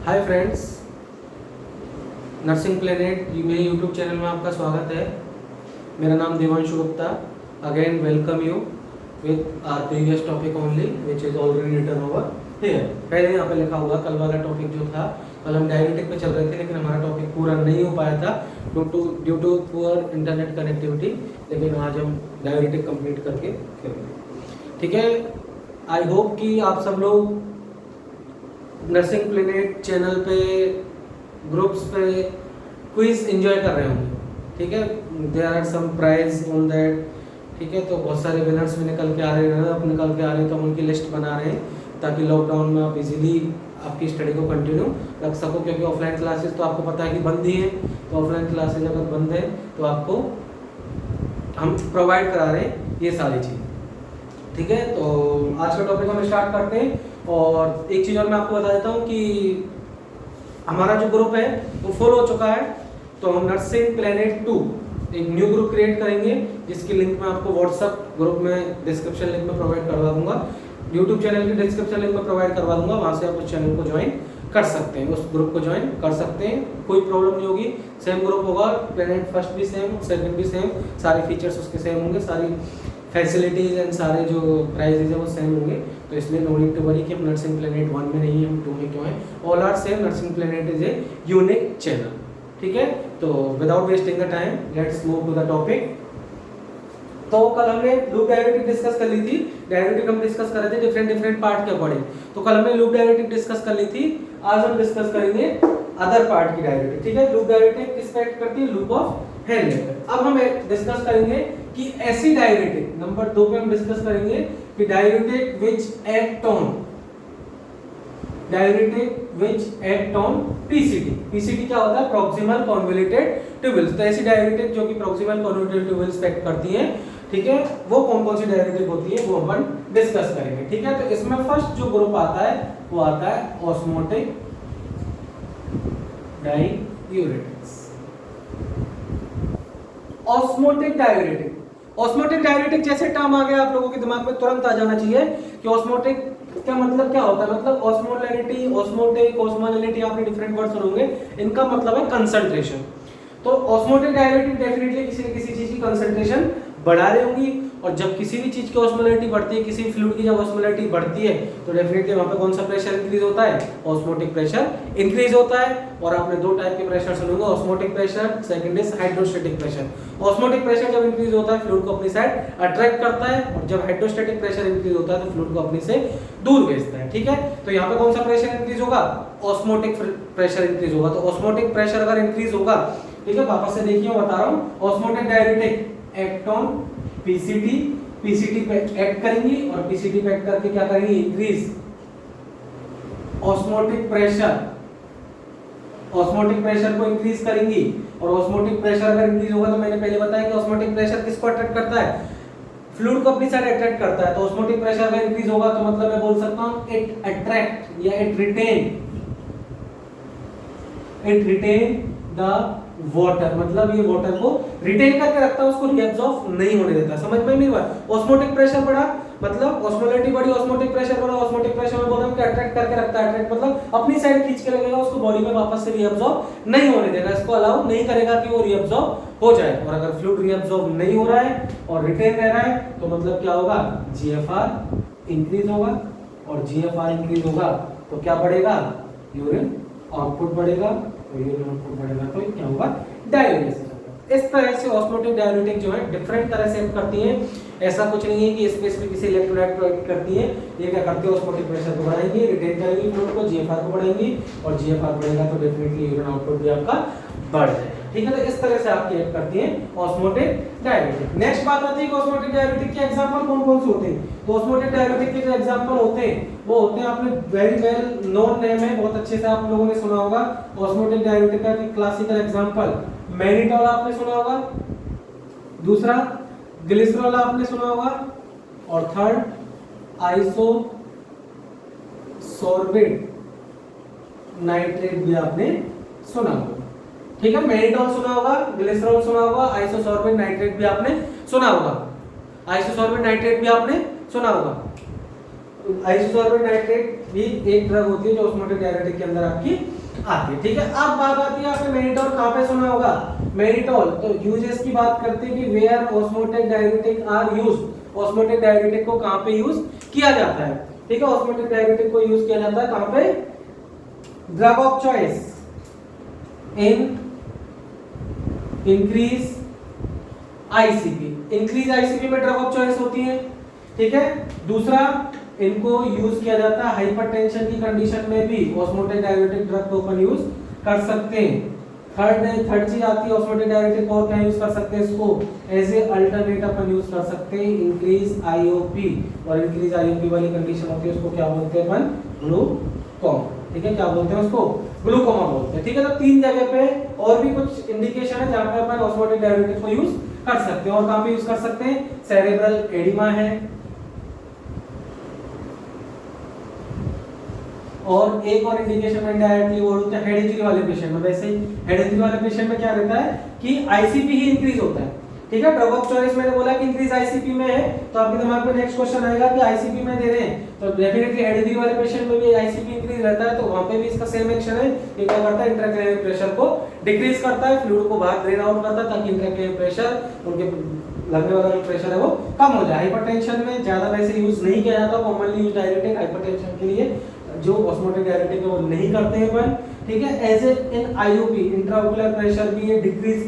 हाय friends, Nursing Planet मेरे YouTube channel में आपका स्वागत है। मेरा नाम Devanshu Gupta. Again welcome you with our previous topic only which is already written over here. पहले यहाँ पे लिखा हुआ कल वाला टॉपिक जो था, कल हम डायरेटिक पे चल रहे थे लेकिन हमारा टॉपिक पूरा नहीं हो पाया था due to poor internet connectivity. लेकिन आज हम डायरेटिक कंप्लीट करके करेंगे, ठीक है। आई होप कि आप सब लोग नर्सिंग प्लेनेट चैनल पे ग्रुप्स पे क्विज एंजॉय कर रहे होंगे, ठीक है। There are some prize on that, ठीक है। तो बहुत सारे विनर्स भी निकल के आ रहे हैं, अब निकल के आ रहे हैं तो हम उनकी लिस्ट बना रहे हैं ताकि लॉकडाउन में आप इजीली आपकी स्टडी को कंटिन्यू रख सको। क्योंकि ऑफलाइन क्लासेस तो आपको पता है कि बंद ही है, तो ऑफलाइन क्लासेस अगर बंद है तो आपको हम प्रोवाइड करा रहे हैं ये सारी चीज़, ठीक है। तो आज का टॉपिक हम स्टार्ट करते हैं। और एक चीज़ और मैं आपको बता देता हूँ कि हमारा जो ग्रुप है वो फुल हो चुका है। तो हम नर्सिंग प्लेनेट 2 एक न्यू ग्रुप क्रिएट करेंगे जिसकी लिंक मैं आपको व्हाट्सएप ग्रुप में डिस्क्रिप्शन लिंक में प्रोवाइड करवा दूंगा, यूट्यूब चैनल की डिस्क्रिप्शन लिंक में प्रोवाइड करवा दूंगा। वहाँ से आप उस चैनल को ज्वाइन कर सकते हैं, उस ग्रुप को ज्वाइन कर सकते हैं, कोई प्रॉब्लम नहीं होगी। सेम ग्रुप होगा, प्लेनेट फर्स्ट भी सेम, सेकंड भी सेम, सारे फीचर्स उसके सेम होंगे, सारी फैसिलिटीज एंड सारे जो प्राइजेज है वो सेम होंगे। तो इसलिए नो नीड टू वरी कि हम नर्सिंग प्लेनेट 1 में नहीं है, हम 2 में क्यों है। All are same, Nursing Planet is a unique channel, ठीक है। तो without wasting the time let's move to the topic. तो कल हमने लूप डायरेटिक डिस्कस कर ली थी। डायरेटिक हम डिस्कस कर रहे थे डिफरेंट पार्ट के अकॉर्डिंग। तो कल हमने लूप डायरेटिक डिस्कस कर ली थी, आज हम डिस्कस करेंगे अदर पार्ट की डायरेटिक, ठीक है। लूप डायरेटिक किस पे एक्ट करती है? Loop of Henle. अब हम डिस्कस करेंगे कि ऐसी डायरेटिक, नंबर 2 पे हम डिस्कस करेंगे कि diuretic which act on PCT. PCT क्या होता है? Proximal convoluted tubules. तो ऐसी डायरेटिक जो कि प्रॉक्सिमल कॉन्वोल्यूटेड ट्यूबल्स पे एक्ट करती हैं, ठीक है, वो कौन कौन सी डायरेटिक होती है वो अपन डिस्कस करेंगे, ठीक है। तो इसमें फर्स्ट जो ग्रुप आता है वो आता है ऑस्मोटिक डाययूरेटिक्स। ऑस्मोटिक डाययूरेटिक जैसे टर्म आ गया आप लोगों के दिमाग में तुरंत आ जाना चाहिए कि ऑस्मोटिक का मतलब क्या होता है। मतलब ऑस्मोलैरिटी, ऑस्मोटिक, ऑस्मोलैरिटी आपने डिफरेंट वर्ड सुने होंगे, इनका मतलब है कंसंट्रेशन। तो ऑस्मोटिक डाययूरेटिक डेफिनेटली किसी न किसी चीज की कंसंट्रेशन बढ़ा रही होंगी। और जब किसी भी चीज की ऑस्मोलैरिटी बढ़ती है, किसी फ्लूइड की जब ऑस्मोलैरिटी बढ़ती है तो डेफिनेटली वहां पे कौन सा प्रेशर इंक्रीज होता है? ऑस्मोटिक प्रेशर इंक्रीज होता है। और आपने दो टाइप के प्रेशर सुने होंगे, osmotic pressure, second is hydrostatic pressure. Osmotic pressure जब इंक्रीज होता है फ्लूइड को अपनी साइड अट्रैक्ट करता है, और जब हाइड्रोस्टैटिक प्रेशर इंक्रीज होता है तो फ्लूइड को अपनी से दूर भेजता है, ठीक है। तो यहाँ पे कौन सा प्रेशर इंक्रीज होगा? ऑस्मोटिक प्रेशर इंक्रीज होगा। तो ऑस्मोटिक प्रेशर अगर इंक्रीज होगा, ठीक है, वापस से देखिए मैं बता रहा हूं, osmotic diuretic act on PCT पे एक्ट करेंगी और पीसीटी पे एक्ट करके क्या करेंगी? इंक्रीज ऑस्मोटिक प्रेशर को इंक्रीज करेंगी। और ऑस्मोटिक प्रेशर अगर इंक्रीज होगा तो मैंने पहले बताया कि ऑस्मोटिक प्रेशर किसको अट्रैक्ट करता है? फ्लूइड को अपनी साइड अट्रैक्ट करता है। तो ऑस्मोटिक प्रेशर अगर इंक्रीज होगा तो मतलब मैं बोल सकता हूं इट अट्रैक्ट या इट रिटेन द वाटर, मतलब ये वाटर को रिटेन करके रखता है, उसको रीअब्सॉर्ब नहीं होने देता। समझ में मेरी बात? ऑस्मोटिक प्रेशर बढ़ा मतलब ऑस्मोलैरिटी बढ़ी, ऑस्मोटिक प्रेशर बढ़ा, ऑस्मोटिक प्रेशर में बोल रहा हूं कि अट्रैक्ट करके रखता है। अट्रैक्ट मतलब अपनी साइड खींच के रखेगा, उसको बॉडी में वापस से रीअब्सॉर्ब नहीं होने देगा, इसको अलाउ नहीं करेगा कि वो रीअब्सॉर्ब हो जाए। और अगर फ्लूइड रीअब्सॉर्ब नहीं हो रहा है और रिटेन रह रहा है तो मतलब क्या होगा? जीएफआर इंक्रीज होगा। और जीएफआर इंक्रीज होगा तो क्या बढ़ेगा? यूरिन आउटपुट बढ़ेगा, और यूरिन आउटपुट बढ़ेगा तो क्या होगा? डाययूरेसिस। इस तरह से ऑस्मोटिक डाययूरेटिक जो है डिफरेंट तरह से एक्ट करती हैं। ऐसा कुछ नहीं है कि स्पेसिफिक किसी इलेक्ट्रोलाइट को एक्ट करती है। ये क्या करती है? ऑस्मोटिक प्रेशर को बढ़ाएंगी, रिटेन करेंगी फ्लूइड को, जीएफआर को बढ़ाएंगी, और जीएफआर बढ़ेगा तो डेफिनेटली यूरिन आउटपुट भी आपका बढ़ जाएगा, ठीक है। तो इस तरह से आपकी एक्ट करती हैं ऑस्मोटिक डाययूरेटिक। नेक्स्ट बात आती है कि ऑस्मोटिक डाययूरेटिक के एग्जांपल कौन-कौन से होते हैं। तो ऑस्मोटिक डाययूरेटिक के जो एग्जांपल होते हैं वो होते हैं, आपने वेरी वेल नोन नेम है, बहुत अच्छे से आप लोगों ने सुना होगा। ऑस्मोटिक डाययूरेटिक का क्लासिकल एग्जांपल मैनिटॉल आपने सुना होगा, दूसरा ग्लिसरॉल आपने सुना होगा, और थर्ड आइसोसोर्बेट नाइट्रेट भी आपने सुना होगा, ठीक है। मैनिटॉल सुना होगा, ग्लिसरॉल सुना होगा, आइसोसोर्बेट नाइट्रेट भी आपने सुना होगा। आइसोसोर्बेट नाइट्रेट भी आपने सुना होगा। आइसोसोर्बेट नाइट्रेट भी एक ड्रग होती है जो ऑस्मोटिक डाययूरेटिक के अंदर आपकी आती है। ठीक है, अब बात आती है आपने मेनिटोल कहाँ पे सुना होगा, मेनिटोल। तो यूजेस की बात करते हैं कि where osmotic diuretic are used. Osmotic diuretic को कहाँ पे यूज किया जाता है? ठीक है, ऑस्मोटिक डाययूरेटिक को यूज किया जाता है कहाँ पे? Drug of choice in increase ICP. Increase ICP में ड्रग ऑफ चॉइस होती है। ठीक है, दूसरा इनको यूज किया जाता है हाइपरटेंशन की कंडीशन में भी ऑस्मोटिक डाययूरेटिक ड्रग को अपन यूज कर सकते हैं। थर्ड चीज आती है ऑस्मोटिक डाययूरेटिक और क्या यूज कर सकते हैं इसको? एज ए अल्टरनेट अपन यूज कर सकते हैं इंक्रीज आईओपी। और इंक्रीज आईओपी वाली कंडीशन होती है उसको क्या बोलते हैं अपन? ग्लूकोमा। ठीक है, क्या बोलते हैं उसको? ग्लूकोमा बोलते हैं। ठीक है, तो तीन जगह पे और भी कुछ इंडिकेशन है जहां पे अपन ऑस्मोटिक डाययूरेटिक को यूज कर सकते हैं। और कहां पे यूज कर सकते हैं? सेरेब्रल एडिमा है, और एक और इंडिकेशन में डायरेक्टली वो होता है हेड इंजरी वाले पेशेंट में। वैसे हेड इंजरी वाले पेशेंट में क्या रहता है कि आईसीपी ही इंक्रीज होता है। ठीक है, ड्रग ऑफ चॉइस मैंने बोला कि इंक्रीज आईसीपी में है, तो आपके दिमाग में नेक्स्ट क्वेश्चन आएगा कि आईसीपी में दे रहे हैं तो डेफिनेटली हेड इंजरी वाले पेशेंट में भी आईसीपी इंक्रीज रहता है, तो वहां पे भी इसका सेम एक्शन है। ये क्या करता है? इंट्राक्रैनियल प्रेशर को डिक्रीज करता है, फ्लूइड को बाहर ड्रेन आउट करता है ताकि इंट्राक्रैनियल प्रेशर, उनके लगने वाला जो प्रेशर है वो कम हो जाए। हाइपरटेंशन में ज्यादा वैसे यूज नहीं किया जाता, कॉमनली यूज डायरेक्टेड हाइपरटेंशन के लिए जो ऑस्मोटिक डाययूरेटिक है वो नहीं करते हैं अपन। ठीक है, as in IUP intraocular pressure भी ये डिक्रीज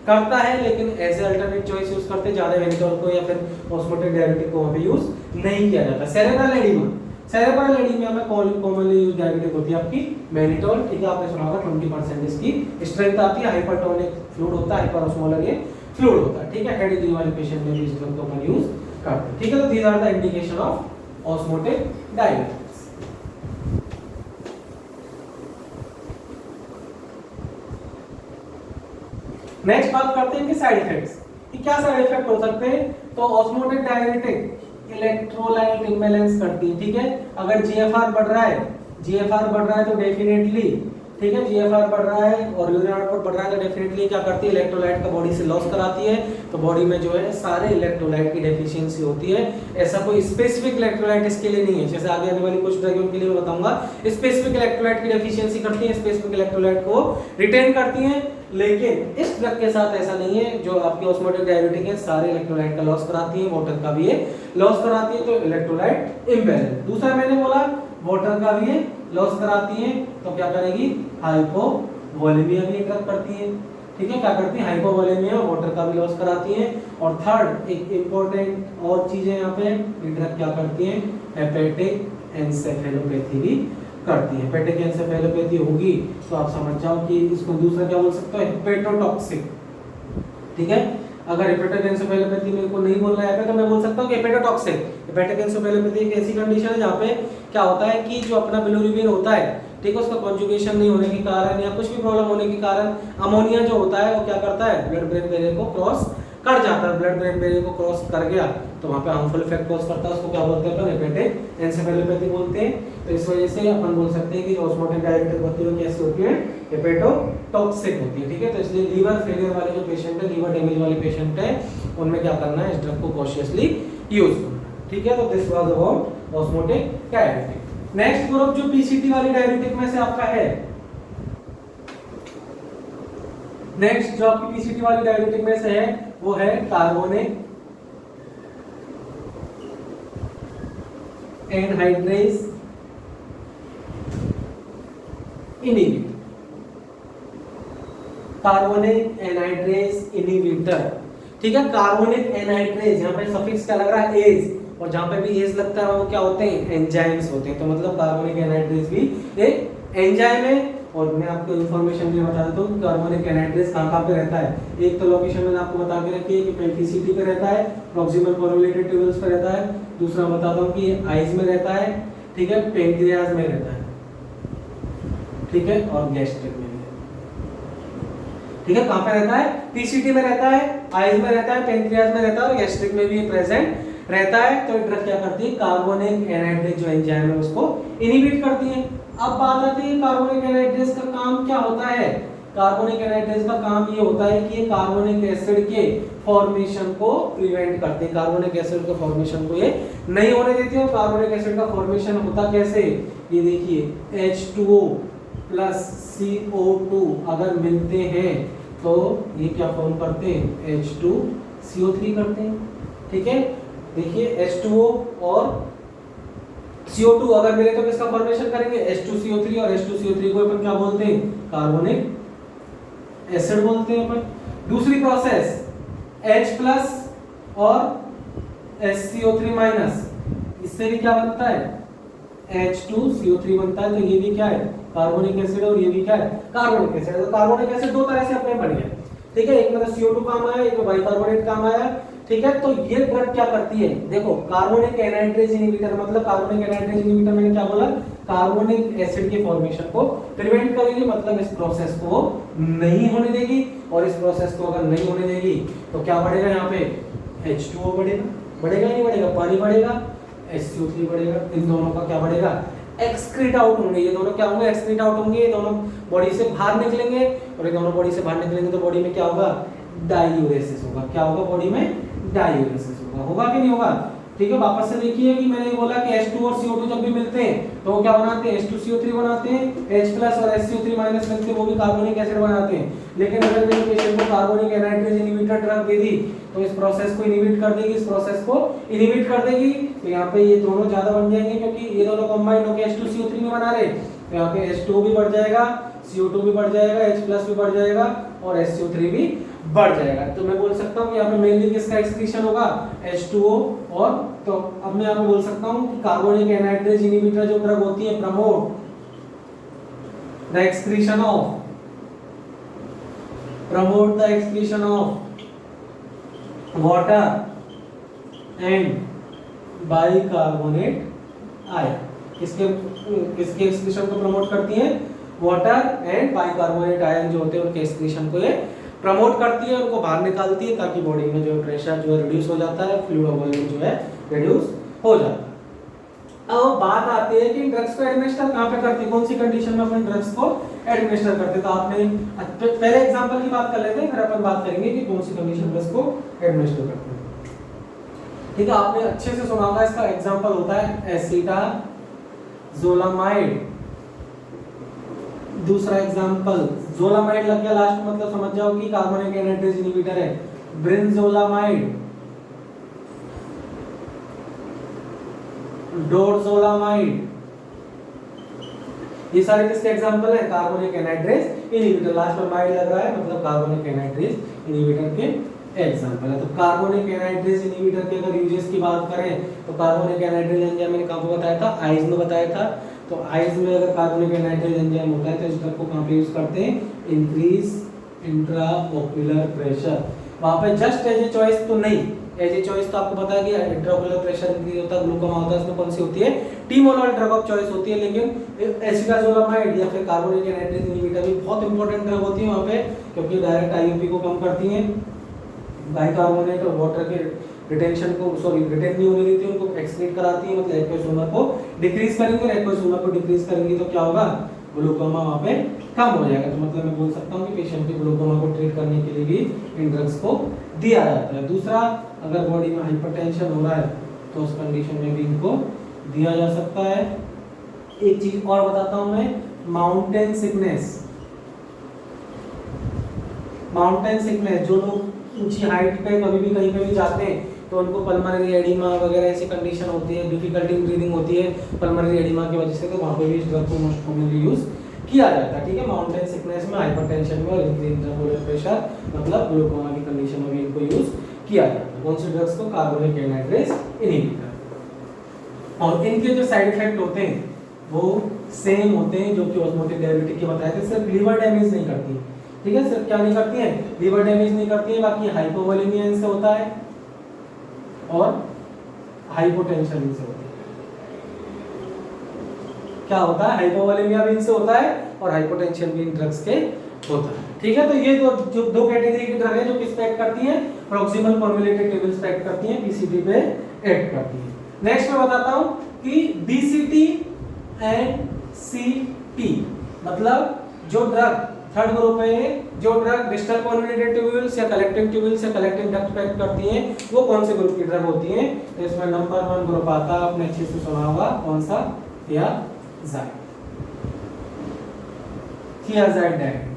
करता है, लेकिन as a alternate choice use करते हैं, ज्यादा मेनिटोल को या फिर ऑस्मोटिक डाययूरेटिक को वहां पे यूज नहीं किया जाता। सेरेब्रल एडिमा, सेरेब्रल एडिमा में कॉमनली यूज डाययूरेटिक होती है आपकी मेनिटोल। ठीक है, आपने सुना होगा 20% इसकी स्ट्रेंथ आती है, हाइपरटोनिक फ्लूइड होता है, हाइपरओस्मोलर ये फ्लूइड होता है। ठीक है, हेड इंजरी वाले पेशेंट में भी इस ड्रग को अपन यूज करते हैं। ठीक है, तो these are the indication of osmotic diuretic. Next बात करते हैं कि साइड इफेक्ट्स, कि क्या साइड इफेक्ट हो सकते हैं। तो ऑस्मोटिक डाययूरेटिक इलेक्ट्रोलाइट इम्बैलेंस करती है। ठीक है, अगर जीएफआर बढ़ रहा है, जीएफआर बढ़ रहा है तो डेफिनेटली, ठीक है, जीएफआर बढ़ रहा है और यूरिन आउटपुट बढ़ रहा है तो डेफिनेटली क्या करती है? इलेक्ट्रोलाइट का बॉडी से लॉस कराती है। तो बॉडी में जो है सारे इलेक्ट्रोलाइट की डेफिशिएंसी होती है। ऐसा कोई स्पेसिफिक इलेक्ट्रोलाइट इसके लिए नहीं है, जैसे आगे आने वाली कुछ ड्रगों के लिए मैं बताऊंगा स्पेसिफिक इलेक्ट्रोलाइट की डेफिशिएंसी करती है, स्पेसिफिक इलेक्ट्रोलाइट को रिटेन करती है। लेकिन इस ड्रग के साथ ऐसा नहीं है, जो आपकी ऑस्मोटिक डाययूरेटिक है सारे इलेक्ट्रोलाइट का लॉस कराती है, वाटर का भी ये लॉस कराती है, तो इलेक्ट्रोलाइट इम्बैलेंस। दूसरा मैंने बोला वाटर का भी ये लॉस कराती है, तो क्या करेगी? हाइपोवोलेमिया भी ड्रग करती है। ठीक है, क्या करती है? हाइपोवोलेमिया, वाटर का भी लॉस कराती है। और थर्ड एक इंपॉर्टेंट और चीज है यहाँ पे, ये ड्रग क्या करती है? हेपेटिक एन्सेफेलोपैथी भी करती है। हेपेटिक एन्सेफेलोपैथी होगी तो आप समझ जाओ कि इसको दूसरा क्या बोल सकते हो? हेपेटोटॉक्सिक। ठीक है, अगर हेपेटिक एन्सेफेलोपैथी मेरे को नहीं बोलना है तो मैं बोल सकता हूँ कि हेपेटोटॉक्सिक। हेपेटिक एन्सेफेलोपैथी एक ऐसी कंडीशन है जहाँ पे क्या होता है कि जो अपना बिलिरुबिन होता है, ठीक है, उसका कॉन्जुगेशन नहीं होने के कारण या कुछ भी प्रॉब्लम होने के कारण अमोनिया जो होता है वो क्या करता है? ब्लड ब्रेन बैरियर को क्रॉस कर जाता है। ब्लड ब्रेन बैरियर को क्रॉस कर गया तो वहां पे हार्मफुल इफेक्ट कॉज करता है, उसको क्या बोलते हैं? हेपेटिक एन्सेफेलोपैथी बोलते हैं। तो इस वजह से अपन बोल सकते हैं कि ऑस्मोटिक डाययूरेटिक होती है कैसी होती है? हेपेटोटॉक्सिक होती है। ठीक है, तो इसलिए लीवर फेलियर वाले जो पेशेंट है, लीवर डैमेज वाले पेशेंट है, उनमें क्या करना है? इस ड्रग को कॉशियसली यूज करना। ठीक है, तो this was about osmotic diuretic. Next group जो पीसीटी वाली डाययूरेटिक में से आपका है, नेक्स्ट जो आपकी पीसीटी वाली डाययूरेटिक में से है वो है carbonic anhydrase inhibitor. Carbonic anhydrase inhibitor. ठीक है, कार्बोनिक एनहाइड्रेज, यहाँ पे सफिक्स क्या लग रहा है? एज, और जहां पे भी एज लगता है वो क्या होते हैं? एंजाइम्स होते हैं। तो मतलब कार्बोनिक एनहाइड्रेज भी एक एंजाइम है। और मैं आपको इंफॉर्मेशन भी बता देता हूँ कार्बोनिक एनहाइड्रेज कहाँ पे रहता है। एक तो लोकेशन मैंने आपको बता के रखी है कि पेल्टिसिटी पे रहता है, प्रॉक्सिमल कोरिलेटेड ट्यूबल्स पे रहता है। दूसरा बताता हूँ कि आइज में रहता है, ठीक है, पेनक्रियाज में रहता है, ठीक है, और गैस्ट्रिक में भी। ठीक है, कहाँ पे रहता है? पीसीटी में रहता है, आइज में रहता है, पेनक्रियाज में रहता है और गैस्ट्रिक में भी प्रेजेंट रहता है। तो ड्रग क्या करती है? कार्बोनिक एनहाइड्रेज जो एंजाइम है उसको इनहिबिट करती है। अब बात आती है कार्बोनिक एनहाइड्रेज का काम क्या होता है। कार्बोनिक एनहाइड्रेज का काम ये होता है कि ये कार्बोनिक एसिड के फॉर्मेशन को प्रिवेंट करते हैं। कार्बोनिक एसिड के फॉर्मेशन को ये नहीं होने देते। और कार्बोनिक एसिड का फॉर्मेशन होता कैसे? ये देखिए H2O, प्लस CO2 अगर मिलते हैं तो ये क्या फॉर्म करते हैं, H2CO3 करते हैं। ठीक है, देखिए H2O और CO2 अगर मिले तो किसका फॉर्मेशन करेंगे, H2CO3, और H2CO3 को अपन क्या बोलते हैं, कार्बोनिक एसिड बोलते हैं अपन। दूसरी प्रोसेस H प्लस और HCO3 माइनस, इससे भी क्या बनता है, H2CO3 बनता है। तो ये भी क्या है, कार्बोनिक एसिड, और ये भी क्या है, कार्बोनिक एसिड। तो कार्बोनिक एसिड दो तरह से अपने बन गया। ठीक है, एक में CO2 काम आया, एक में बाइकार्बोनेट काम आया। ठीक है, तो ये ड्रग क्या करती है, देखो कार्बोनिक एनाहाइड्रेज इनहिबिटर, मतलब कार्बोनिक एनाहाइड्रेज इनहिबिटर मैंने क्या बोला, कार्बोनिक एसिड के फॉर्मेशन को प्रिवेंट करेगी, मतलब इस प्रोसेस को नहीं होने देगी। और इस प्रोसेस को अगर नहीं होने देगी तो क्या बढ़ेगा, यहाँ पे H2O बढ़ेगा, बढ़ेगा नहीं बढ़ेगा, पानी बढ़ेगा, HCO3 बढ़ेगा। इन दोनों का क्या बढ़ेगा, एक्सक्रीट आउट होंगे। ये दोनों क्या होंगे, एक्सक्रीट आउट होंगे, ये दोनों बॉडी से बाहर निकलेंगे, और ये दोनों बॉडी से बाहर निकलेंगे तो बॉडी में क्या होगा, डाइयूरेसिस होगा। क्या होगा, बॉडी में डाइयूरेसिस होगा कि नहीं होगा। ठीक है, वापस से देखिए कि मैंने बोला कि H2 और CO2 जब भी मिलते हैं तो वो क्या बनाते हैं, H2CO3 बनाते हैं, H प्लस और HCO3 माइनस मिलते हैं, वो भी कार्बोनिक एसिड बनाते हैं। लेकिन अगर मैंने पेशेंट को कार्बोनिक एनाहाइड्रेज इनहिबिटर ड्रग दे दी तो इस प्रोसेस को इनहिबिट कर देगी, इस प्रोसेस को इनहिबिट कर देगी। तो यहाँ पे ये दोनों ज्यादा बन जाएंगे, क्योंकि ये दोनों कंबाइंड होकर H2CO3 में बना रहे। तो यहाँ पे H2 भी बढ़ जाएगा, CO2 भी बढ़ जाएगा, H प्लस भी बढ़ जाएगा, और HCO3 भी बढ़ जाएगा। तो मैं बोल सकता हूँ कि यहाँ पे मेनली किसका एक्सक्रीशन होगा, H2O। और तो अब मैं यहाँ पे बोल सकता हूँ कि कार्बोनिक एनाहाइड्रेज इनहिबिटर जो ड्रग होती है, promote the excretion of water and bicarbonate ion. किसके एक्सक्रीशन को प्रमोट करती है, वाटर एंड बाइकार्बोनेट आयन जो होते हैं उनके एक्सक्रीशन को ये प्रमोट करती है, उनको बाहर निकालती है, ताकि बॉडी में जो प्रेशर जो है रिड्यूस हो जाता है, फ्लूइड वॉल्यूम जो है रिड्यूस हो जाता है। अब बात आती है कि ड्रग्स को एडमिनिस्टर कहाँ पे करते हैं, कौन सी कंडीशन में अपन ड्रग्स को एडमिनिस्टर करते हैं। तो आपने पहले एग्जांपल की बात कर लेते हैं, फिर अपन बात करेंगे कि कौन सी कंडीशन में इसको एडमिनिस्टर करते हैं। ठीक है, आपने अच्छे से सुना होगा, इसका एग्जांपल होता है एसिटाजोलामाइड। दूसरा एग्जांपल जोलामाइड लग गया लास्ट में, मतलब समझ जाओ कि कार्बोनिक एनाहाइड्रेज इनहिबिटर है। ब्रिंजोलामाइड, डोरजोलामाइड, ये सारे किसके एग्जांपल है, कार्बोनिक एनाहाइड्रेज इनहिबिटर। लास्ट में माइड लग रहा है, मतलब कार्बोनिक एनाहाइड्रेज इनहिबिटर के एग्जांपल है। तो कार्बोनिक एनाहाइड्रेज इनहिबिटर के अगर यूजेस की बात करें तो कार्बोनिक एनाहाइड्रेज एंजाइम मैंने कहां पे बताया था, आइज में बताया था। तो आइज में अगर कार्बोनिक एनाहाइड्रेज एंजाइम होता है तो इस ड्रग को कहां पे यूज करते हैं, इंक्रीज इंट्राओक्यूलर प्रेशर। वहां पे जस्ट एज ए चॉइस तो नहीं, एज ए चॉइस तो आपको पता है कि इंट्राओक्यूलर प्रेशर इंक्रीज होता है, ग्लूकोमा होता है, उसमें कौन सी होती है, टीमोलॉल ड्रग ऑफ चॉइस होती है। लेकिन एसिटाजोलामाइड या फिर कार्बोनिक एनाहाइड्रेज इनहिबिटर भी बहुत इंपॉर्टेंट ड्रग होती है वहां पे, क्योंकि डायरेक्ट आईयूपी को कम करती हैं, बाइकार्बोनेट और वाटर के रिटेंशन को रिटेन नहीं होने देती, उनको एक्सक्रीट कराती है, मतलब एक्वस ह्यूमर को डिक्रीज करेंगे, और एक्वस ह्यूमर को डिक्रीज करेंगे तो क्या होगा, ग्लूकोमा वहां पे कम हो जाएगा। तो मतलब मैं बोल सकता हूं कि पेशेंट के ग्लूकोमा को ट्रीट करने के लिए भी इन ड्रग्स को दिया जाता है। दूसरा, अगर बॉडी में हाइपरटेंशन हो रहा है तो उस कंडीशन में भी इनको दिया जा सकता है। एक चीज और बताता हूं मैं, माउंटेन सिकनेस, जो लोग ऊंची हाइट पे कभी भी कहीं पे भी जाते हैं तो उनको पल्मोनरी एडिमा वगैरह ऐसी कंडीशन होती है, डिफिकल्टी इन ब्रीदिंग होती है पल्मोनरी एडिमा की वजह से, तो वहां पे भी इस ड्रग को मोस्ट कॉमनली यूज किया जाता है। ठीक है, माउंटेन सिकनेस में, हाइपरटेंशन में और इंक्रीज इंट्राओक्यूलर प्रेशर मतलब ग्लूकोमा की कंडीशन में भी इनको यूज किया जाता है। कौन से ड्रग्स को, कार्बोनिक एनाहाइड्रेज इनहिबिटर। और इनके जो साइड इफेक्ट होते हैं वो सेम होते हैं जो कि ऑस्मोटिक डायबिटिक के बताए थे, सिर्फ लीवर डैमेज नहीं करती। ठीक है, सिर्फ क्या नहीं करती है, लीवर डैमेज नहीं करती है, बाकी हाइपोवोलेमिया इनसे होता है और हाइपोटेंशन इनसे होता है। क्या होता है, हाइपोवोलेमिया भी इनसे होता है और हाइपोटेंशन भी इन ड्रग्स के होता है। ठीक है, तो ये जो दो कैटेगरी की ड्रग है जो किस पे एक्ट करती है, प्रॉक्सिमल फॉर्मुलेटेड टेबल्स पे एक्ट करती है, पीसीटी पे एक्ट करती है। नेक्स्ट मैं बताता हूं कि डीसीटी एंड सीटी, मतलब जो ड्रग थर्ड ग्रुप है, जो ड्रग डिस्टल कॉन्वोल्यूटेड ट्यूब्यूल्स या कलेक्टिंग ट्यूब्यूल्स या कलेक्टिंग डक्ट पे एक्ट करती हैं, वो कौन से ग्रुप की ड्रग होती हैं। तो इसमें नंबर 1 ग्रुप आता है, आपने अच्छे से सुना होगा, कौन सा, या जाइम। Thiazide diuretic.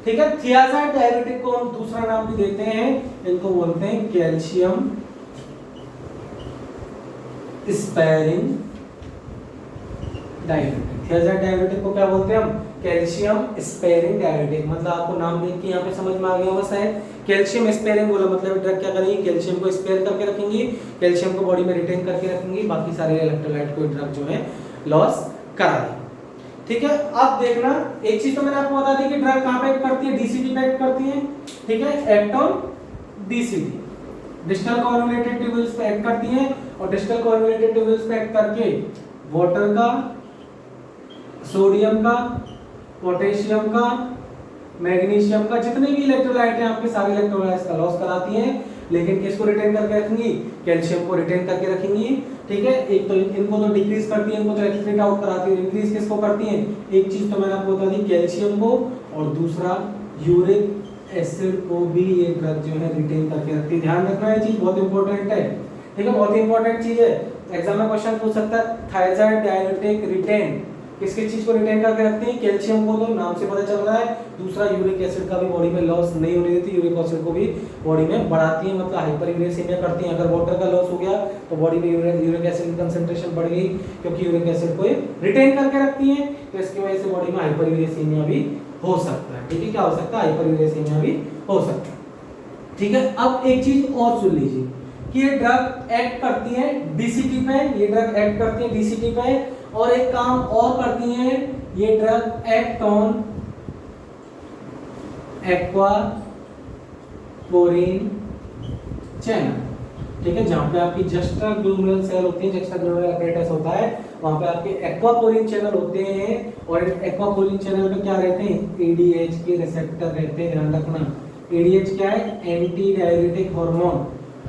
ठीक है, थियाजाइड डायरेटिक को हम दूसरा नाम भी देते हैं, इनको बोलते हैं calcium sparing diuretic. Thiazide diuretic को क्या बोलते हैं हम? Calcium sparing diuretic. मतलब आपको नाम देख के यहाँ पे समझ में आ गया होगा शायद। कैल्शियम स्पेयरिंग बोला मतलब ड्रग क्या करेंगी? कैल्शियम को स्पेयर करके रखेंगी, कैल्शियम को बॉडी में रिटेन करके रखेंगी, बाकी सारे इलेक्ट्रोलाइट को ड्रग जो है लॉस करा देंगे। ठीक है, अब देखना एक चीज तो मैंने आपको बता दी कि ड्रग कहां पे एक्ट करती है? डीसीटी पे एक्ट करती है। ठीक है, act on DCT, distal coagulated tubules पे एक्ट करती है, और डिस्टल कोएगुलेटेड ट्यूब्यूल्स पे एक्ट करके वाटर का, सोडियम का, पोटेशियम का, मैग्नीशियम का, जितने भी इलेक्ट्रोलाइट हैं आपके सारे इलेक्ट्रोलाइट्स का लॉस कराती हैं। लेकिन किसको रिटेन करके रखेंगी? कैल्शियम को रिटेन करके रखेंगी। ठीक है, एक तो इनको तो डिक्रीज करती है, इनको तो एक्सक्रीट आउट कराती है, इंक्रीज किसको करती है? एक चीज तो मैंने आपको बता दी कैल्शियम को, और दूसरा यूरिक एसिड को भी ये ड्रग जो है रिटेन करके रखती है। ध्यान रखना ये चीज बहुत इंपॉर्टेंट है। ठीक है, बहुत इंपॉर्टेंट चीज है, एग्जाम में क्वेश्चन पूछ सकता है थायराइड डायरेटिक रिटेन किसके चीज को रिटेन करके रखती है? कैल्शियम को, तो नाम से पता चल रहा है। दूसरा यूरिक एसिड का भी बॉडी में लॉस नहीं होने देती, यूरिक एसिड को भी बॉडी में बढ़ाती है, मतलब हाइपरयूरेसिमिया करती है। अगर वाटर का लॉस हो गया तो बॉडी में यूरिक एसिड की कंसंट्रेशन बढ़ गई, क्योंकि यूरिक एसिड को रिटेन करके रखती है, तो इसकी वजह से बॉडी में हाइपरयूरेसिमिया भी हो सकता है। ठीक है, क्या हो सकता है? हाइपरयूरेसिमिया भी हो सकता है। ठीक है, अब एक चीज और सुन लीजिए कि ये ड्रग एक्ट करती है डीसीटी पे, ये ड्रग एक्ट करती है डीसीटी पे, और एक काम और करती है, ये drug act on aqua porin channel. ठीक है, जहां पे आपकी जस्ट्राग्लूमेरुलर सेल होती है, जस्ट्राग्लूमेरुलर अपैरेटस होता है, वहां पे आपके एक्वापोरिन चैनल होते हैं, और एक्वापोरिन चैनल पे क्या रहते हैं? एडीएच के रिसेप्टर रहते हैं। ध्यान रखना, एडीएच क्या है? Anti diuretic hormone,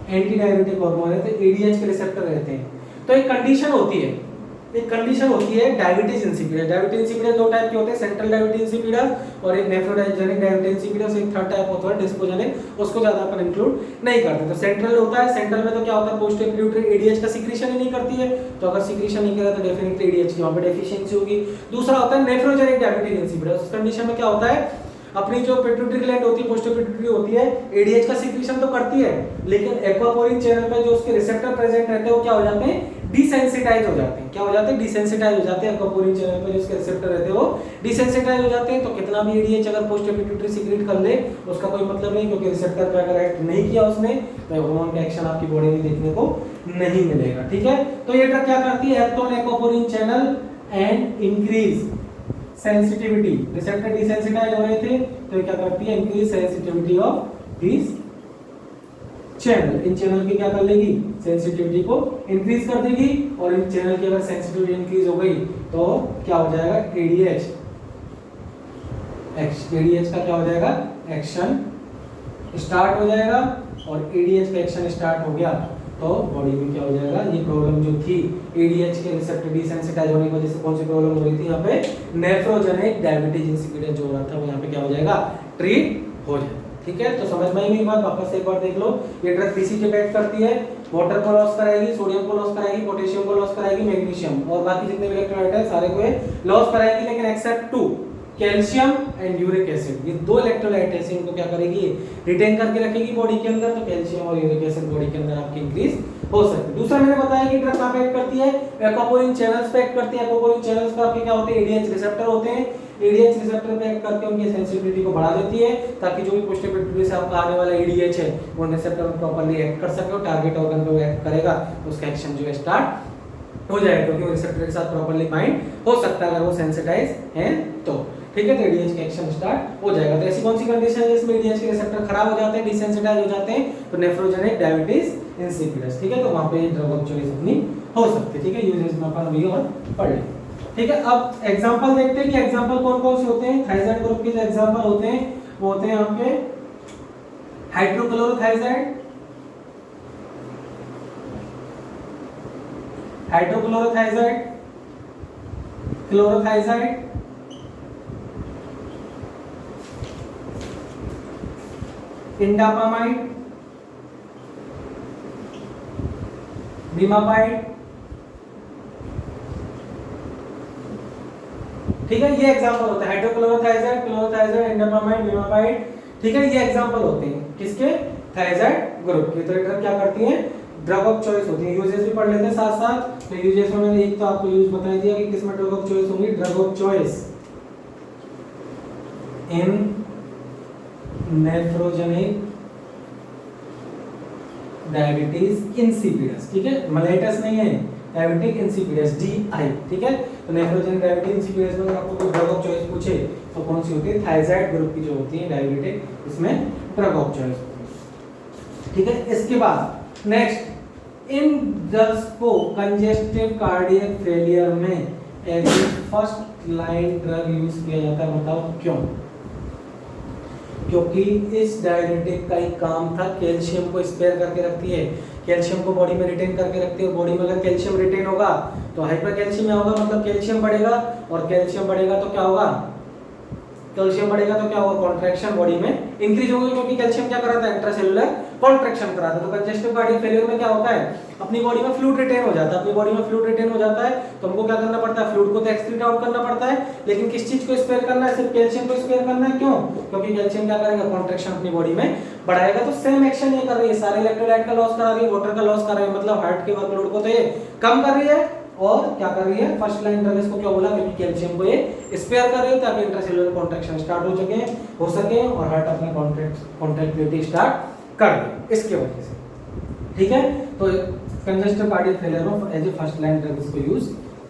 anti diuretic hormone है, तो एडीएच के रिसेप्टर रहते हैं। तो एक कंडीशन होती है, डायबिटीज इंसिपिडस। डायबिटीज इंसिपिडस दो टाइप के होते हैं, सेंट्रल डायबिटीज इंसिपिडस और एक नेफ्रोजेनिक डायबिटीज इंसिपिडस। एक थर्ड टाइप होता है डिस्पोजेनिक, उसको ज्यादा अपन इंक्लूड नहीं करते। तो सेंट्रल होता है, सेंट्रल में तो क्या होता है? पोस्टीरियर पिट्यूटरी एडीएच का सीक्रेशन ही नहीं करती है, तो अगर सीक्रेशन नहीं करे तो डेफिनेटली एडीएच की वहां पे डेफिशिएंसी होगी। दूसरा होता है नेफ्रोजेनिक डायबिटीज इंसिपिडस। उस कंडीशन में क्या होता है? अपनी जो पिट्यूटरी ग्लैंड होती है, पोस्टीरियर पिट्यूटरी होती है, एडीएच का सीक्रेशन तो करती है, लेकिन एक्वापोरिन चैनल पे जो उसके रिसेप्टर प्रेजेंट रहते हैं वो क्या हो जाते हैं? डिसेंसिटाइज हो जाते हैं। क्या हो जाते हैं? डिसेंसिटाइज हो जाते हैं। एक्वापोरिन चैनल पे जो उसके रिसेप्टर रहते हैं वो डिसेंसिटाइज हो जाते हैं। तो कितना भी एडीएच अगर पोस्टीरियर पिट्यूटरी सीक्रेट कर ले उसका कोई मतलब नहीं, क्योंकि रिसेप्टर पे अगर एक्ट नहीं किया उसने तो हार्मोन का एक्शन आपकी बॉडी में देखने को नहीं मिलेगा। ठीक है, तो ये ड्रग क्या करती है? Act on aquaporin channel and increase sensitivity. Receptor desensitise हो रहे थे, तो ये क्या करती है? Increase sensitivity of this channel. In channel की क्या कर लेगी? सेंसिटिविटी को इंक्रीज कर देगी, और इन चैनल की अगर सेंसिटिविटी इंक्रीज हो गई तो क्या हो जाएगा? एडीएच का क्या हो जाएगा? एक्शन स्टार्ट हो जाएगा, और एडीएच का एक्शन स्टार्ट हो गया तो बॉडी में क्या हो जाएगा? ये प्रॉब्लम जो थी एडीएच के रिसेप्टर डिसेंसिटाइज होने की वजह से कौन सी प्रॉब्लम हो रही थी? यहाँ पे नेफ्रोजेनिक डायबिटीज इंसिपिडस जो हो रहा था वो यहाँ पे क्या हो जाएगा? ट्रीट हो जाएगा। ठीक है, तो समझ में आई मेरी बात? वापस से एक बार देख लो, ये ड्रग डीसीटी पे एक्ट करती है, वाटर को लॉस कराएगी, सोडियम को लॉस कराएगी, पोटेशियम को लॉस कराएगी, मैग्नीशियम और बाकी जितने भी इलेक्ट्रोलाइट है सारे को लॉस कराएगी, लेकिन except two calcium and uric acid. ये दो इलेक्ट्रोलाइट है, इनको क्या करेगी? रिटेन करके रखेगी बॉडी के अंदर, तो कैल्शियम और यूरिक एसिड बॉडी के अंदर आपकी इंक्रीज हो सकती है। दूसरा मैंने बताया कि ड्रग कहां पे एक्ट करती है? एक्वापोरिन चैनल्स पे एक्ट करती है। एक्वापोरिन चैनल्स पे आपके क्या होते हैं? एडीएच रिसेप्टर होते हैं। एडीएच रिसेप्टर पे एक्ट करके उनकी सेंसिटिविटी को बढ़ा देती है, ताकि जो भी पोस्टीरियर पिट्यूटरी से आपका आने वाला एडीएच है वो रिसेप्टर पर प्रॉपर्ली एक्ट कर सके, और टारगेट ऑर्गन पे एक्ट करेगा, उसका एक्शन जो है स्टार्ट हो जाएगा, क्योंकि वो रिसेप्टर के साथ प्रॉपर्ली बाइंड हो सकता है अगर वो सेंसिटाइज है तो। ठीक है, तो एडीएच का एक्शन स्टार्ट हो जाएगा। तो ऐसी कौन सी कंडीशन है जिसमें एडीएच के रिसेप्टर खराब हो जाते हैं, डिसेंसिटाइज हो जाते हैं? तो नेफ्रोजेनिक डायबिटीज इंसिपिडस। ठीक है, तो वहां पे ड्रग ऑफ चॉइस अपनी हो सकती है। ठीक है, यूजेस में अपन अभी और पढ़ लेंगे। ठीक है, अब एग्जांपल देखते हैं कि एग्जांपल कौन कौन से होते हैं। थायराइड ग्रुप के जो एग्जांपल होते हैं वो होते हैं यहाँ पे हाइड्रोक्लोरोथायराइड, हाइड्रोक्लोरोथायराइड, क्लोरोथायराइड, इंडापामाइड, बीमापाइड, ठीक है, ये एग्जांपल होता है हाइड्रोक्लोरोथायजाइड, क्लोरोथायजाइड, इंडोपामाइड, निमापाइड। ठीक है, ये एग्जांपल होते हैं किसके, थायजाइड ग्रुप के। तो ये ड्रग क्या करती हैं, ड्रग ऑफ चॉइस होती है। यूजेस भी पढ़ लेते हैं साथ साथ। तो यूजेस में मैंने एक तो आपको यूज बता दिया कि किसमें ड्रग ऑफ चॉइस होंगी, drug of choice in nephrogenic diabetes insipidus. ठीक है, मेलाइटस नहीं है, डायबिटिक इंसिपिडस, DI। ठीक है, तो नेफ्रोजेनिक डायबिटीज इंसिपिडस में अगर आपको कोई ड्रग ऑफ चॉइस पूछे तो कौन सी होती है, थायजाइड ग्रुप की जो होती है डायबिटिक, इसमें ड्रग ऑफ चॉइस। ठीक है, इसके बाद नेक्स्ट, इन ड्रग्स को कंजेस्टिव कार्डियक फेलियर में as first line drug use किया जाता है। बताओ क्यों? क्योंकि इस डायरेटिक का ही काम था कैल्शियम को स्पेयर करके रखती है, कैल्शियम को बॉडी में रिटेन करके रखती है। बॉडी में अगर कैल्शियम रिटेन होगा तो हाइपर कैल्शियम होगा, मतलब कैल्शियम बढ़ेगा, और कैल्शियम बढ़ेगा तो क्या होगा, कैल्शियम बढ़ेगा तो क्या होगा, कॉन्ट्रैक्शन बॉडी में इंक्रीज होगी, क्योंकि कैल्शियम क्या कराता है, इंट्रासेलुलर कॉन्ट्रैक्शन कराता है। तो कंजेस्टिव कार्डियक फेलियर में क्या होता है, अपनी बॉडी में फ्लूइड रिटेन हो जाता है, अपनी बॉडी में फ्लूइड रिटेन हो जाता है, तो हमको क्या करना पड़ता है, फ्लूइड को तो एक्सक्रीट आउट करना पड़ता है, लेकिन किस चीज को स्पेयर करना है, सिर्फ कैल्शियम को स्पेयर करना है। क्यों? क्योंकि कैल्शियम क्या करेगा, कॉन्ट्रैक्शन अपनी बॉडी में बढ़ाएगा। तो सेम एक्शन ये कर रही है, सारे इलेक्ट्रोलाइट का लॉस करा रही है, वाटर का लॉस कर रही है, मतलब हार्ट के वर्कलोड को तो ये कम कर रही है, और क्या कर रही है, फर्स्ट लाइन ड्रग इसको क्या बोला, क्योंकि कैल्शियम को ये स्पेयर कर रही है ताकि इंट्रासेलुलर कॉन्ट्रैक्शन स्टार्ट हो सके और हार्ट अपना कॉन्ट्रैक्टिलिटी स्टार्ट कर दे, इसके वजह से। ठीक है, तो कंजेस्टिव कार्डियक फेलियर में as a first line drug इसको यूज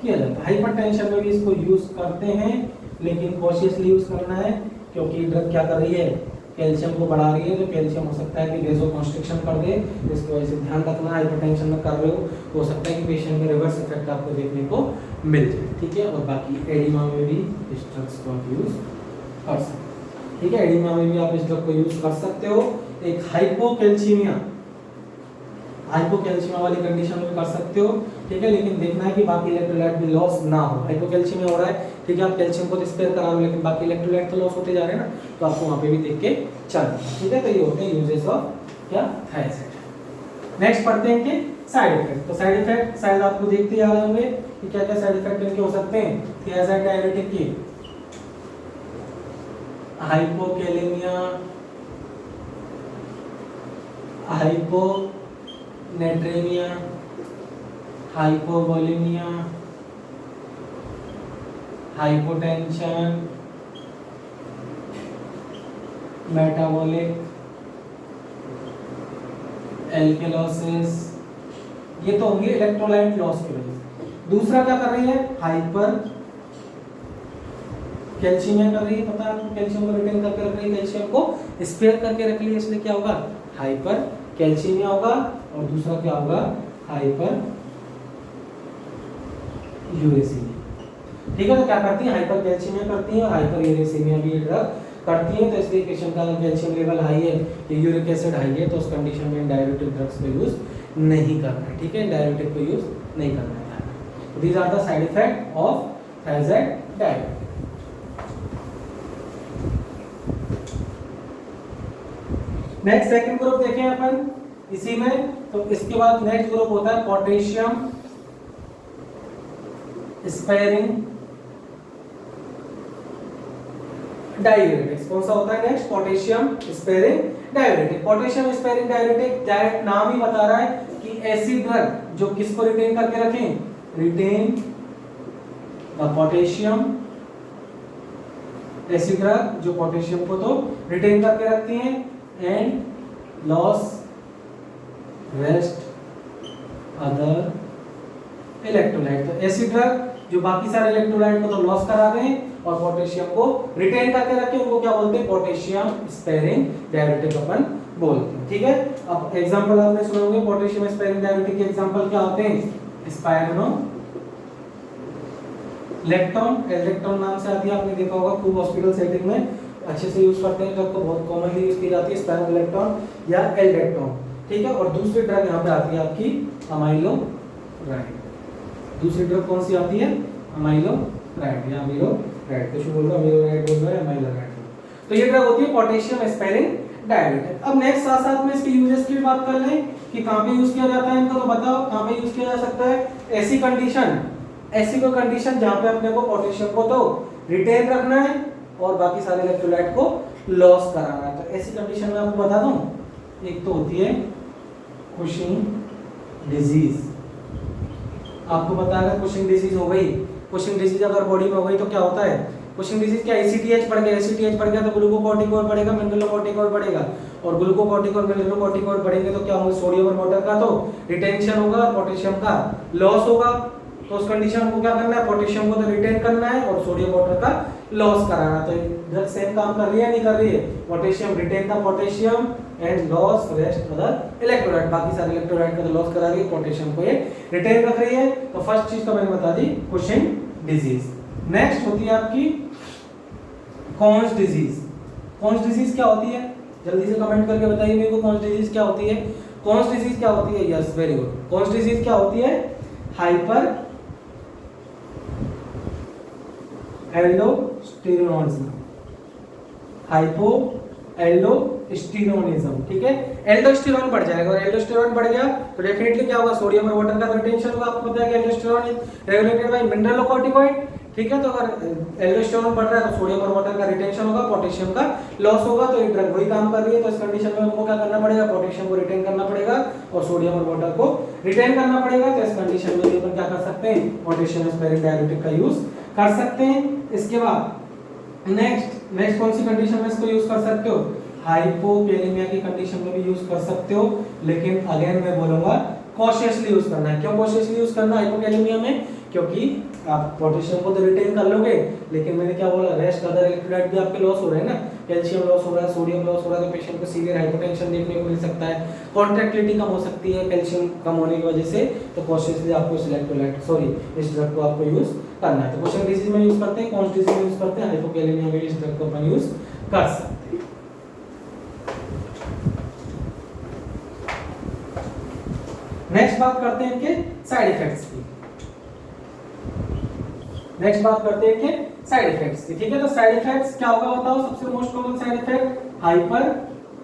किया जाता है। हाइपरटेंशन में भी इसको यूज करते हैं, लेकिन कॉशियसली यूज करना है, क्योंकि ड्रग क्या कर रही है, कैल्शियम को बढ़ा रही है, तो कैल्शियम हो सकता है कि वेसोकंस्ट्रिक्शन कर दे, इसकी वजह से ध्यान रखना। हाइपरटेंशन में कर रहे हो तो हो सकता है कि पेशेंट में रिवर्स इफेक्ट आपको देखने को मिल जाए। ठीक है, और बाकी एडिमा में भी इस ड्रग्स को आप यूज कर सकते हो। ठीक है, एडिमा में भी आप इस ड्रग को यूज कर सकते हो। एक हाइपोकैल्सीमिया वाली कंडीशन में कर सकते हो। ठीक है, लेकिन देखना है कि बाकी इलेक्ट्रोलाइट भी लॉस ना हो। हाइपोकैल्सीमिया हो रहा है, ठीक है, आप कैल्शियम को स्पेयर करा रहे हो, लेकिन बाकी इलेक्ट्रोलाइट तो लॉस होते जा रहे हैं ना, तो आपको वहां पे भी देख के चलना। ठीक है, तो ये होते हैं यूजेस ऑफ क्या, थायजाइड। नेक्स्ट पढ़ते हैं कि साइड इफेक्ट। तो साइड इफेक्ट शायद आपको देखते आ रहे होंगे कि क्या क्या साइड इफेक्ट इनके हो सकते हैं थायजाइड डायरेटिक की। Hypokalemia, hyponatremia, hypovolemia, hypotension, metabolic alkalosis, ये तो होंगे इलेक्ट्रोलाइट लॉस की वजह से। दूसरा क्या कर रही है, हाइपर कैल्शियम कर रही है, पता है आपको, कैल्शियम को रिटेन करके रख रही है, कैल्शियम को स्पेयर करके रख रही है, इसलिए क्या होगा, हाइपर कैल्शियमिया होगा। और दूसरा क्या होगा, हाइपर यूरेसीमिया। ठीक है, तो क्या करती है, हाइपर कैल्शियमिया करती है और हाइपर यूरेसीमिया भी ड्रग करती है। तो इसलिए पेशेंट का कैल्शियम लेवल हाई है, यूरिक एसिड हाई है, तो उस कंडीशन में डायरेटिक ड्रग्स को यूज नहीं करना है। ठीक है, डायरेटिक को यूज नहीं करना है। These are the side effect of thiazide diuretic. Next second group देखें अपन इसी में। तो इसके बाद नेक्स्ट ग्रुप होता है पोटेशियम स्पेयरिंग डायरेटिक्स। कौन सा होता है next, potassium sparing diuretic. Potassium sparing diuretic direct नाम ही बता रहा है कि ऐसी ड्रग जो किसको रिटेन करके रखें, रिटेन द पोटेशियम, ऐसी ड्रग जो पोटेशियम को तो रिटेन करके रखती हैं and loss rest other electrolyte. तो ऐसी ड्रग जो बाकी सारे इलेक्ट्रोलाइट को तो लॉस करा दें और पोटेशियम को रिटेन करके रखें, उनको क्या बोलते हैं, पोटेशियम स्पेयरिंग डायरेटिक अपन बोलते हैं। ठीक है, अब एग्जांपल आपने सुने होंगे पोटेशियम स्पेयरिंग डायरेटिक के एग्जांपल क्या होते हैं, स्पाइरोलेक्टोन, एल्डेक्टोन नाम से आती है, आपने देखा होगा खूब हॉस्पिटल सेटिंग में अच्छे से यूज करते हैं, ड्रग को बहुत कॉमनली यूज की जाती है स्पाइरोलेक्टोन या एल्डेक्टोन। ठीक है, और दूसरी ड्रग यहाँ पे आती है आपकी अमाइलोराइड। दूसरी ड्रग कौन सी आती है, अमाइलोराइड या अमीलोराइड, कुछ बोल रहा है अमीलोराइड बोल रहा है अमाइलोराइड। तो ये ड्रग होती है पोटेशियम स्पेयरिंग डायरेटिक। अब नेक्स्ट साथ साथ में इसके यूजेस की भी बात कर लें कि कहाँ पे यूज किया जाता है इनको, तो बताओ कहाँ पे यूज किया जा सकता है। ऐसी कंडीशन ऐसी कोई कंडीशन जहां पे अपने को पोटेशियम को तो रिटेन रखना है और बाकी सारे इलेक्ट्रोलाइट को लॉस कराना है। तो ऐसी कंडीशन में आपको बता दूं, एक तो होती है कुशिंग डिजीज। आपको पता है कुशिंग डिजीज हो गई, कुशिंग डिजीज अगर बॉडी में हो गई तो क्या होता है, कुशिंग डिजीज क्या, एसीटीएच बढ़ गया, एसीटीएच बढ़ गया तो ग्लूकोकॉर्टिकॉइड बढ़ेगा, मिनरलोकॉर्टिकॉइड बढ़ेगा, और ग्लूकोकॉर्टिकॉइड मिनरलोकॉर्टिकॉइड बढ़ेंगे तो क्या होगा, सोडियम और वाटर का तो रिटेंशन होगा और पोटेशियम का लॉस होगा। तो उस कंडीशन को क्या करना है, पोटेशियम को तो रिटेन करना है और सोडियम वाटर का लॉस कराना है। तो ड्रग सेम काम कर रही है नहीं कर रही है, potassium retain the potassium and loss rest other electrolyte, बाकी सारे इलेक्ट्रोलाइट का तो लॉस करा रही है, पोटेशियम को ये रिटेन रख रही है। तो फर्स्ट चीज तो मैंने बता दी कुशिंग डिजीज। नेक्स्ट होती है आपकी कॉन्स डिजीज। कॉन्स डिजीज क्या होती है, जल्दी से कमेंट करके बताइए मेरे को, कॉन्स डिजीज क्या होती है। कॉन्स डिजीज क्या होती है, yes very good, cons disease क्या होती है, हाइपर एल्डोस्टेरोनिज्म, हाइपो एल्डोस्टेरोनिज्म, ठीक है। एल्डोस्टेरोन बढ़ जाएगा और एल्डोस्टेरोन बढ़ गया तो डेफिनेटली क्या होगा, सोडियम और वाटर का रिटेंशन होगा। आपको पता है कि aldosterone is regulated by mineralocorticoid, ठीक है। तो अगर एल्डोस्टेरोन बढ़ रहा है तो सोडियम और वाटर का रिटेंशन होगा, पोटेशियम का लॉस होगा। तो ये ड्रग वही काम कर रही है। तो इस कंडीशन में हमको क्या करना पड़ेगा, पोटेशियम को रिटेन करना पड़ेगा और सोडियम और वाटर को रिटेन करना पड़ेगा। तो इस कंडीशन में अपन क्या कर सकते हैं, पोटेशियम स्पेरिंग डायरेटिक का यूज कर सकते हैं। इसके बाद नेक्स्ट कौन सी कंडीशन में इसको यूज कर सकते हो, हाइपोकैलेमिया की कंडीशन में भी यूज कर सकते हो, लेकिन अगेन मैं बोलूंगा कॉशियसली यूज करना है। क्यों कॉशियसली यूज करना है हाइपोकैलेमिया में, क्योंकि आप पोटेशियम को तो रिटेन कर लोगे, लेकिन मैंने क्या बोला, रेस्ट अदर इलेक्ट्रोलाइट भी आपके लॉस हो रहे हैं ना, कैल्शियम लॉस हो रहा है, सोडियम लॉस हो रहा है, तो पेशेंट को सीवियर हाइपोटेंशन देखने को मिल सकता है, कॉन्ट्रैक्टिलिटी कम हो सकती है कैल्शियम कम होने की वजह से। तो कॉशियसली आपको इस इलेक्ट्रोलाइट इस ड्रग को आपको यूज करना है। तो कुशिंग डिजीज में यूज करते हैं, कॉन्स डिजीज में यूज करते हैं, हाइपोकैलेमिया में इस ड्रग को अपन यूज कर सकते हैं। नेक्स्ट बात करते हैं इनके साइड इफेक्ट्स की। नेक्स्ट बात करते हैं कि साइड इफेक्ट्स की, ठीक है। तो साइड इफेक्ट्स क्या होगा बताओ, सबसे most common side effect hyper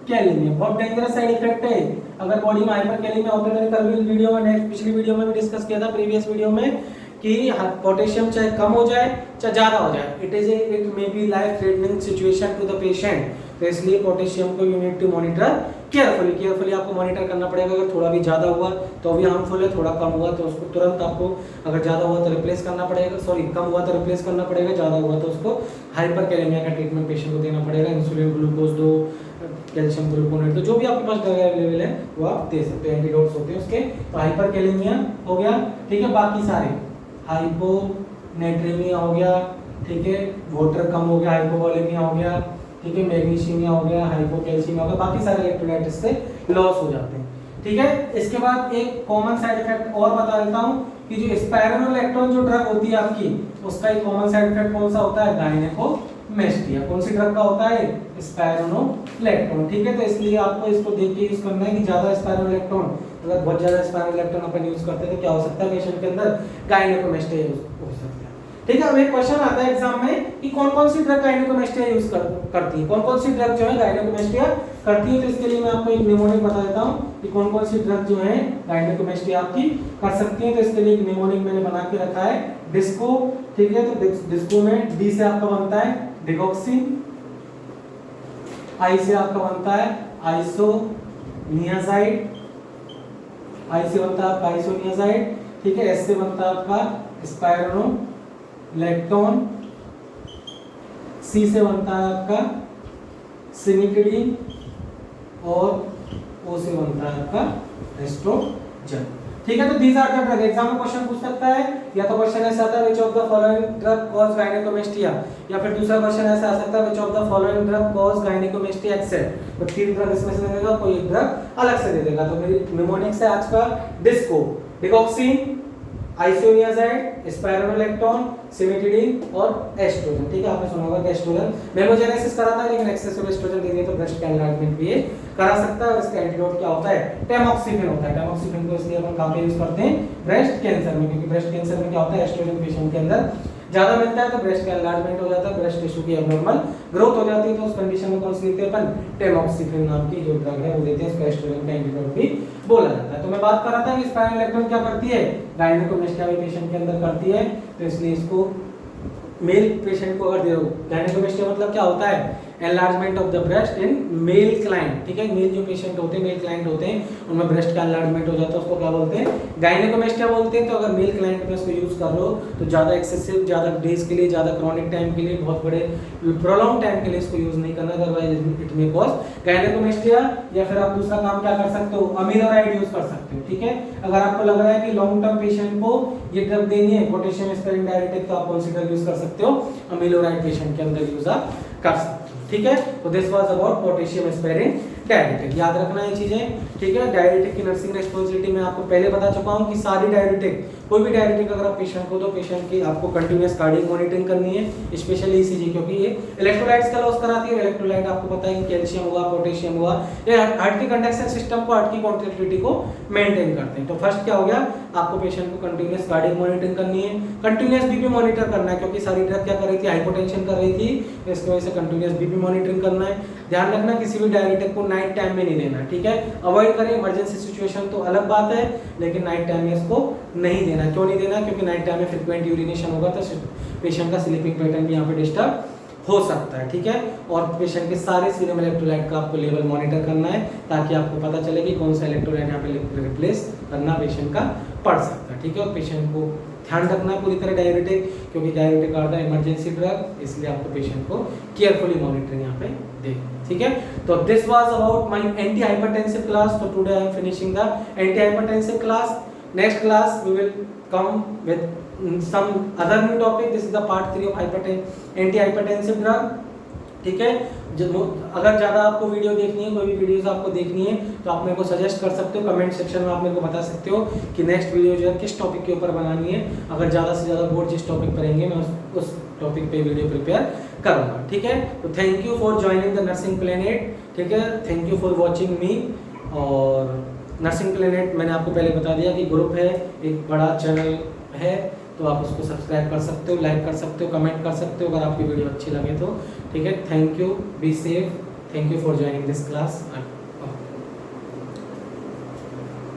kalaemia, बहुत डेंजरस साइड इफेक्ट है। अगर बॉडी में हाइपर कैलेमिया होता है, मैंने कल भी वीडियो में नेक्स्ट पिछली वीडियो में भी डिस्कस किया था, प्रीवियस वीडियो में, कि पोटेशियम चाहे कम हो जाए चाहे ज्यादा हो जाए, it may be life threatening situation to the patient. तो इसलिए पोटेशियम को you need to monitor carefully आपको मॉनिटर करना पड़ेगा। अगर थोड़ा भी ज्यादा हुआ तो भी हार्मफुल है, थोड़ा कम हुआ तो उसको तुरंत आपको, अगर ज्यादा हुआ तो रिप्लेस करना पड़ेगा, कम हुआ तो रिप्लेस करना पड़ेगा, ज्यादा हुआ तो उसको हाइपरकैलेमिया का ट्रीटमेंट पेशेंट को देना पड़ेगा। इंसुलिन, ग्लूकोज दो, कैल्शियम ग्लूकोनेट, तो जो भी आपके पास दवाई अवेलेबल है वो आप दे सकते हैं, एंटीडोट्स होते हैं उसके। तो हाइपरकैलेमिया हो गया, ठीक है। बाकी सारे हाइपोनेट्रेमिया हो गया, ठीक है, वाटर कम हो गया, हाइपोवोलेमिया हो गया, ठीक है, मैग्नीशियमिया हो गया, हाइपोकैल्शियमिया हो गया, बाकी सारे इलेक्ट्रोलाइट से लॉस हो जाते हैं, ठीक है। इसके बाद एक कॉमन साइड इफेक्ट और बता देता हूं कि जो स्पाइरोलेक्टोन जो ड्रग होती है आपकी, उसका एक कॉमन साइड इफेक्ट कौन सा होता है, गायनेकोमेस्टिया। कौन सी ड्रग का होता है, स्पाइरोलेक्टोन, ठीक है। तो इसलिए आपको इसको देख के यूज करना है कि ज्यादा स्पाइरोलेक्टोन, अगर बहुत ज्यादा स्पाइरोलेक्टोन अपन यूज करते हैं तो क्या हो सकता है, पेशेंट के अंदर गायनेकोमेस्टिया हो सकता है, ठीक है। अब एक क्वेश्चन आता है एग्जाम में कि कौन कौन सी ड्रग गायनेकोमेस्टिया यूज करती है, कौन कौन सी ड्रग जो है गायनेकोमेस्टिया करती है। तो इसके लिए मैं आपको एक निमोनिक बता देता हूं कि कौन कौन सी ड्रग जो है गायनेकोमेस्टिया आपकी कर सकती है। तो इसके लिए एक निमोनिक मैंने बना के रखा है, डिस्को, ठीक है। तो डिस्को में डी से आपका बनता है डिगॉक्सिन, आई से आपका बनता है आइसोनियाजाइड, आई से बनता है आपका आइसोनियाजाइड, ठीक है। एस से बनता है आपका स्पाइरोलेक्टोन, सी से बनता है आपका सिमिटिडीन और ओ से बनता है आपका एस्ट्रोजन, ठीक है। तो these are the drug. Exam में क्वेश्चन पूछ सकता है, या तो क्वेश्चन ऐसा आता है which of the following drug cause gynecomastia, या फिर दूसरा क्वेश्चन ऐसा आ सकता है which of the following drug cause gynecomastia except. तो तीन ड्रग इसमें से दे देगा, कोई एक ड्रग अलग से दे देगा। तो मेरी निमोनिक से आज का डिस्को, डिगॉक्सिन, आइसोनियाजाइड, स्पाइरोलेक्टोन, सिमिटिडीन और एस्ट्रोजन, ठीक है। आपने सुना होगा कि एस्ट्रोजन मेमोजेनेसिस कराता है, लेकिन एक्सेसिव एस्ट्रोजन दे दिए तो ब्रेस्ट का एनलार्जमेंट भी ये करा सकता है। और इसका एंटीडोट क्या होता है, टेमोक्सिफेन होता है। टेमोक्सिफेन को इसलिए अपन कहां पे यूज करते हैं, ब्रेस्ट कैंसर में, क्योंकि ब्रेस्ट कैंसर में क्या होता है, एस्ट्रोजन पेशेंट के अंदर ज्यादा मिलता है तो ब्रेस्ट का एनलार्जमेंट हो जाता है, ब्रेस्ट टिश्यू की एबनॉर्मल ग्रोथ हो जाती है। तो उस कंडीशन में कौन सी देते हैं अपन, टेमोक्सिफेन नाम की जो ड्रग है वो देते हैं, इसको एस्ट्रोजन का एंटीडोट भी बोला जाता है। तो मैं बात कर रहा था कि स्पाइरोलेक्टोमी क्या करती है, गायनेकोमेस्टिया पेशेंट के अंदर करती है, तो इसलिए इसको मेल पेशेंट को अगर दे रहे हो, गायनेकोमेस्टिया मतलब क्या होता है, enlargement of the breast in male client, ठीक है। मेल जो पेशेंट होते हैं, मेल क्लाइंट होते हैं, उनमें ब्रेस्ट का एनलार्जमेंट हो जाता है, उसको क्या बोलते हैं, गायनेकोमेस्टिया बोलते हैं। तो अगर मेल क्लाइंट में इसको यूज कर लो तो ज़्यादा एक्सेसिव, ज़्यादा डेज के लिए, ज़्यादा क्रॉनिक टाइम के लिए, बहुत बड़े प्रोलॉन्ग टाइम के लिए इसको यूज नहीं करना, otherwise it may cause gynecomastia. या फिर आप दूसरा काम क्या कर सकते हो, अमीलोराइड यूज कर सकते हो, ठीक है। अगर आपको लग रहा है कि लॉन्ग टर्म पेशेंट को ये ड्रग देनी है, पोटेशियम स्पेरिंग डायरेटिक, तो आप कौन सी ड्रग यूज कर सकते हो, अमीलोराइड पेशेंट के अंदर यूज आप कर सकते हो, ठीक है। तो this was about potassium sparing diuretic, याद रखना ये चीजें, ठीक है। डायरेटिक की नर्सिंग रिस्पांसिबिलिटी मैं आपको पहले बता चुका हूं कि सारी डायरेटिक, कोई भी डायरेटिक अगर आप पेशेंट को दो, पेशेंट की आपको कंटीन्यूअस कार्डियक मॉनिटरिंग करनी है, स्पेशली ईसीजी, क्योंकि ये इलेक्ट्रोलाइट्स का लॉस कराती है। इलेक्ट्रोलाइट आपको पता है कि कैल्शियम हुआ, पोटेशियम हुआ, ये हार्ट की कंडक्शन सिस्टम को, हार्ट की कॉन्ट्रैक्टिलिटी को मेंटेन करते हैं। तो फर्स्ट क्या हो गया, आपको पेशेंट को कंटीन्यूअस कार्डियक मॉनिटरिंग करनी है, कंटीन्यूअस बीपी मॉनिटर करना है, क्योंकि सारी ड्रग क्या कर रही थी, हाइपोटेंशन कर रही थी, तो इसकी वजह से कंटीन्यूअस बीपी मॉनिटरिंग करना है। ध्यान रखना किसी भी डायरेटिक को नाइट टाइम में नहीं देना, ठीक है, अवॉइड करें। इमरजेंसी सिचुएशन तो अलग बात है, लेकिन नाइट टाइम में इसको नहीं देना। क्यों नहीं देना, क्योंकि नाइट टाइम में फ्रीक्वेंट यूरिनेशन होगा तो पेशेंट का स्लीपिंग पैटर्न भी यहाँ पे डिस्टर्ब हो सकता है, ठीक है। और पेशेंट के सारे सीरम इलेक्ट्रोलाइट का आपको लेवल मॉनिटर करना है, ताकि आपको पता चले कि कौन सा इलेक्ट्रोलाइट यहाँ पे रिप्लेस करना पेशेंट का पड़ सकता है, ठीक है। और पेशेंट को ध्यान रखना है पूरी तरह डायरेटिक, क्योंकि diuretic are the emergency drug, इसलिए आपको पेशेंट को केयरफुली मॉनिटरिंग यहाँ पे दे, ठीक है। तो this was about my anti hypertensive class. तो today I am finishing the anti hypertensive class. Next class we will come with some other new topic. This is the part 3 of anti-hypertensive drug. ठीक है, जब अगर ज़्यादा आपको video देखनी है, कोई भी वीडियोस आपको देखनी है, तो आप मेरे को सजेस्ट कर सकते हो, कमेंट सेक्शन में आप मेरे को बता सकते हो कि नेक्स्ट वीडियो जो है किस टॉपिक के ऊपर बनानी है। अगर ज़्यादा से ज़्यादा बोर्ड जिस टॉपिक पर रहेंगे, मैं उस टॉपिक पे वीडियो प्रिपेयर करूँगा, ठीक है। तो thank you for joining the nursing planet, ठीक है, थैंक यू फॉर वॉचिंग मी। और नर्सिंग प्लेनेट मैंने आपको पहले बता दिया कि ग्रुप है, एक बड़ा चैनल है, तो आप उसको सब्सक्राइब कर सकते हो, लाइक कर सकते हो, कमेंट कर सकते हो अगर आपकी वीडियो अच्छी लगे तो, ठीक है। Thank you, be safe, thank you for joining this class.